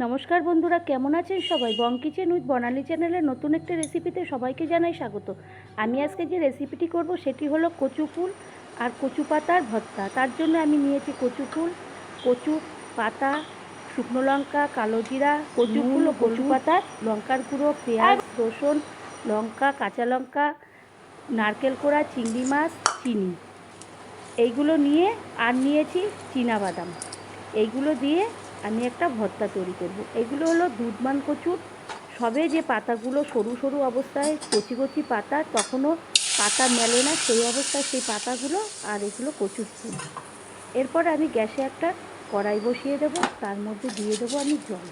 নমস্কার বন্ধুরা, কেমন আছেন সবাই? বং কিচেন উইথ বনালি চ্যানেলের নতুন একটা রেসিপিতে সবাইকে জানাই স্বাগত। আমি আজকে যে রেসিপিটি করব সেটি হলো কচু ফুল আর কচু পাতার ভর্তা। তার জন্য আমি নিয়েছি কচু ফুল, কচু পাতা, শুকনো লঙ্কা, কালো জিরা, কচু ফুল ও কচু পাতা, লঙ্কার গুঁড়ো, পেঁয়াজ, রসুন, লঙ্কা, কাঁচা লঙ্কা, নারকেল কোড়া, চিংড়ি মাছ, চিনি, এইগুলো নিয়ে আর নিয়েছি চীনাবাদাম। এইগুলো দিয়ে আমি একটা ভর্তা তৈরি করব। এগুলো হলো দুধমান কচুর সবে যে পাতাগুলো সরু সরু অবস্থায়, কচি কচি পাতা, তখনও পাতা মেলে না সেই অবস্থায় সেই পাতাগুলো, আর এগুলো কচুর ফুল। এরপর আমি গ্যাসে একটা কড়াই বসিয়ে দেবো, তার মধ্যে দিয়ে দেবো আমি জল।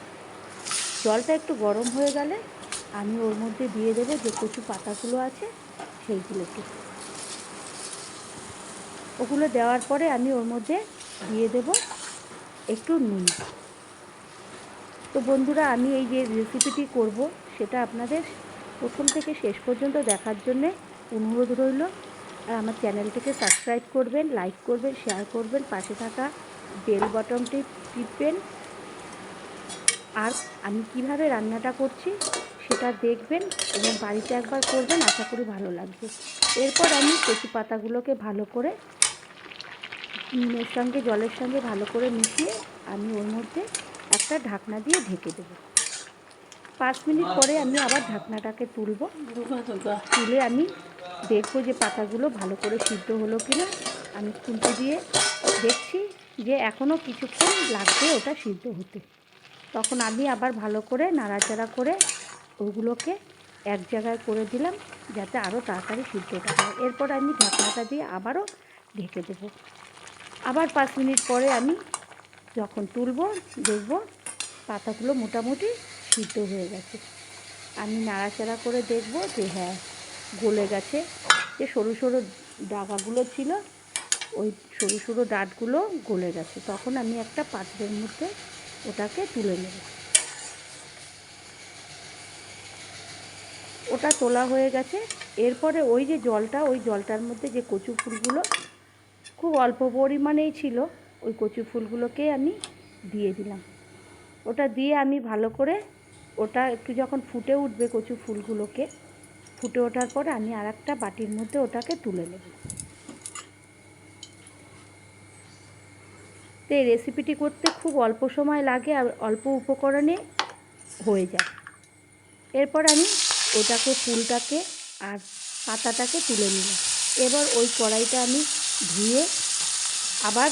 জলটা একটু গরম হয়ে গেলে আমি ওর মধ্যে দিয়ে দেবো যে কচু পাতাগুলো আছে সেইগুলোকে। ওগুলো দেওয়ার পরে আমি ওর মধ্যে দিয়ে দেব একটু নুন। তো বন্ধুরা, আমি এই যে রেসিপিটি করব সেটা আপনাদের প্রথম থেকে শেষ পর্যন্ত দেখার জন্যে অনুরোধ রইল। আর আমার চ্যানেলটিকে সাবস্ক্রাইব করবেন, লাইক করবেন, শেয়ার করবেন, পাশে থাকা বেল বাটনটি টিপবেন। আর আমি কিভাবে রান্নাটা করছি সেটা দেখবেন এবং বাড়িতে একবার করবেন, আশা করি ভালো লাগবে। এরপর আমি কচু পাতাগুলোকে ভালো করে নুনের সঙ্গে জলের সঙ্গে ভালো করে মিশিয়ে আমি ওর মধ্যে একটা ঢাকনা দিয়ে ঢেকে দেবো। 5 মিনিট পরে আমি আবার ঢাকনাটাকে তুলে আমি দেখবো যে পাতাগুলো ভালো করে সিদ্ধ হলো কিনা। আমি খুন্তি দিয়ে দেখছি যে এখনও কিছুক্ষণ লাগবে ওটা সিদ্ধ হতে। তখন আমি আবার ভালো করে নাড়াচাড়া করে ওগুলোকে এক জায়গায় করে দিলাম যাতে আরও তাড়াতাড়ি সিদ্ধটা হয়। এরপর আমি ঢাকনাটা দিয়ে আবারও ঢেকে দেবো। আবার 5 মিনিট পরে আমি যখন তুলবো দেখব পাতাগুলো মোটামুটি সিদ্ধ হয়ে গেছে। আমি নাড়াচাড়া করে দেখব যে হ্যাঁ, গলে গেছে। যে সরু সরু ডাগাগুলো ছিল ওই সরু সরু ডাঁটগুলো গলে গেছে। তখন আমি একটা পাত্রের মধ্যে ওটাকে তুলে নেব। ওটা তোলা হয়ে গেছে। এরপরে ওই যে জলটা, ওই জলটার মধ্যে যে কচু ফুলগুলো খুব অল্প পরিমাণেই ছিল, ওই কচু ফুলগুলোকে আমি দিয়ে দিলাম। ওটা দিয়ে আমি ভালো করে ওটা একটু যখন ফুটে উঠবে কচু ফুলগুলোকে, ফুটে ওঠার পরে আমি আর একটা বাটির মধ্যে ওটাকে তুলে নেব। তো এই রেসিপিটি করতে খুব অল্প সময় লাগে আর অল্প উপকরণে হয়ে যায়। এরপর আমি ওটাকে, ফুলটাকে আর পাতাটাকে তুলে নিলাম। এবার ওই কড়াইটা আমি ধুয়ে আবার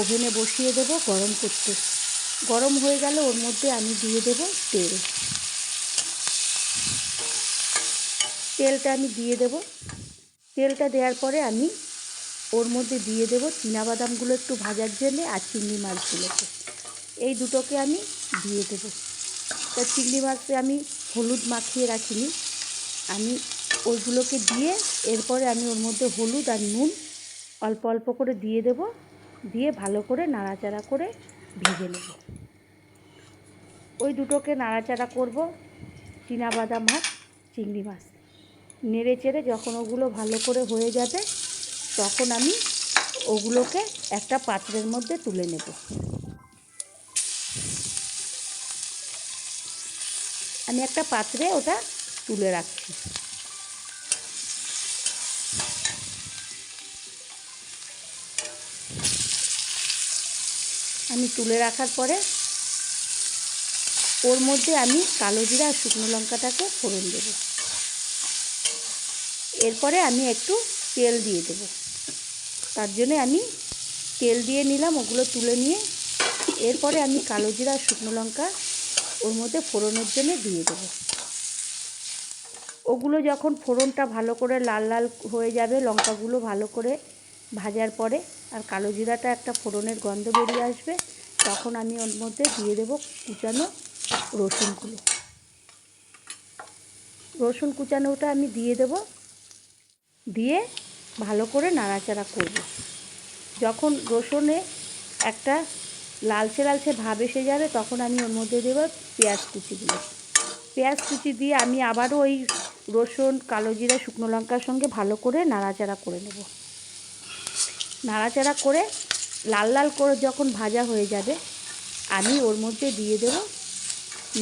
ওভেনে বসিয়ে দেবো গরম করতে। গরম হয়ে গেলে ওর মধ্যে আমি দিয়ে দেবো তেল। তেলটা আমি দিয়ে দেব। তেলটা দেওয়ার পরে আমি ওর মধ্যে দিয়ে দেবো চীনাবাদামগুলো একটু ভাজার জন্যে আর চিংড়ি মাছগুলোকে। এই দুটোকে আমি দিয়ে দেবো। তা চিংড়ি মাছে আমি হলুদ মাখিয়ে রাখিনি, আমি ওইগুলোকে দিয়ে এরপরে আমি ওর মধ্যে হলুদ আর নুন অল্প অল্প করে দিয়ে দেব। দিয়ে ভালো করে নাড়াচাড়া করে ভেজে নেব। ওই দুটোকে নাড়াচাড়া করব, চীনাবাদাম আর চিংড়ি মাছ নেড়ে চেড়ে যখন ওগুলো ভালো করে হয়ে যাবে তখন আমি ওগুলোকে একটা পাত্রের মধ্যে তুলে নেব। আমি একটা পাত্রে ওটা তুলে রাখছি। আমি তুলে রাখার পরে ওর মধ্যে আমি কালো জিরা আর শুকনো লঙ্কাটাকে ফোড়ন দেব। এরপরে আমি একটু তেল দিয়ে দেব। তার জন্যে আমি তেল দিয়ে নিলাম, ওগুলো তুলে নিয়ে এরপরে আমি কালো জিরা আর শুকনো লঙ্কা ওর মধ্যে ফোড়নের জন্য দিয়ে দেব। ওগুলো যখন ফোড়নটা ভালো করে লাল লাল হয়ে যাবে, লঙ্কাগুলো ভালো করে ভাজার পরে আর কালো জিরাটা একটা ফোড়নের গন্ধ বেরিয়ে আসবে, তখন আমি ওর মধ্যে দিয়ে দেব কুচানো রসুনগুলো। রসুন কুচানোটা আমি দিয়ে দেব। দিয়ে ভালো করে নাড়াচাড়া করব। যখন রসুনে একটা লালচে লালচে ভাব এসে যাবে তখন আমি ওর মধ্যে দেব পেঁয়াজ কুচিগুলো। পেঁয়াজ কুচি দিয়ে আমি আবারও ওই রসুন, কালো জিরা, শুকনো লঙ্কার সঙ্গে ভালো করে নাড়াচাড়া করে নেব। নাড়াচাড়া করে লাল লাল করে যখন ভাজা হয়ে যাবে আমি ওর মধ্যে দিয়ে দেব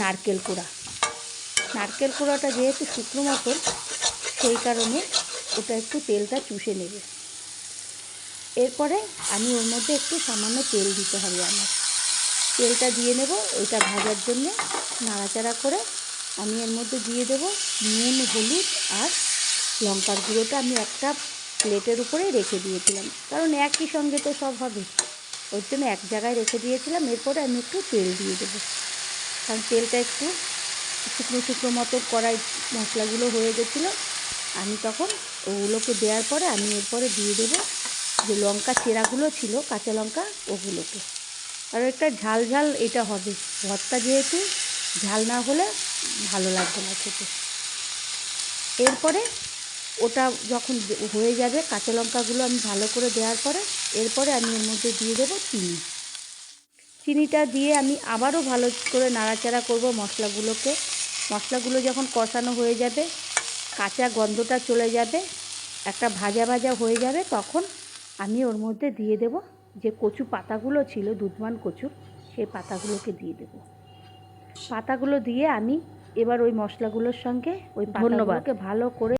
নারকেল কোড়া। নারকেল কোড়াটা যেহেতু শুকনো মতন, সেই কারণে ওটা একটু তেলটা চুষে নেবে। এরপরে আমি ওর মধ্যে একটু সামান্য তেল দিতে হবে আমার। তেলটা দিয়ে নেব ওইটা ভাজার জন্যে। নাড়াচাড়া করে আমি এর মধ্যে দিয়ে দেব নুন, হলুদ আর লঙ্কার গুঁড়োটা আমি একটা প্লেটের উপরেই রেখে দিয়েছিলাম, কারণ একই সঙ্গে তো সব হবে, ওর জন্য এক জায়গায় রেখে দিয়েছিলাম। এরপরে আমি একটু তেল দিয়ে দেবো, কারণ তেলটা একটু শুকনো শুকনো মতো কড়াই মশলাগুলো হয়ে গেছিলো। আমি তখন ওগুলোকে দেওয়ার পরে আমি এরপরে দিয়ে দেবো যে লঙ্কা চেরাগুলো ছিল, কাঁচা লঙ্কা, ওগুলোকে। আর একটা ঝাল ঝাল এটা হবে, ভর্তা যেহেতু ঝাল না হলে ভালো লাগবে না খেতে। এরপরে ওটা যখন হয়ে যাবে, কাঁচা লঙ্কাগুলো আমি ভালো করে দেওয়ার পরে এরপরে আমি এর মধ্যে দিয়ে দেবো চিনি। চিনিটা দিয়ে আমি আবারও ভালো করে নাড়াচাড়া করব মশলাগুলোকে। মশলাগুলো যখন কষানো হয়ে যাবে, কাঁচা গন্ধটা চলে যাবে, একটা ভাজা ভাজা হয়ে যাবে, তখন আমি ওর মধ্যে দিয়ে দেব যে কচু পাতাগুলো ছিল, দুধমান কচুর, সেই পাতাগুলোকে দিয়ে দেব। পাতাগুলো দিয়ে আমি এবার ওই মশলাগুলোর সঙ্গে ওই পাতাগুলোকে ভালো করে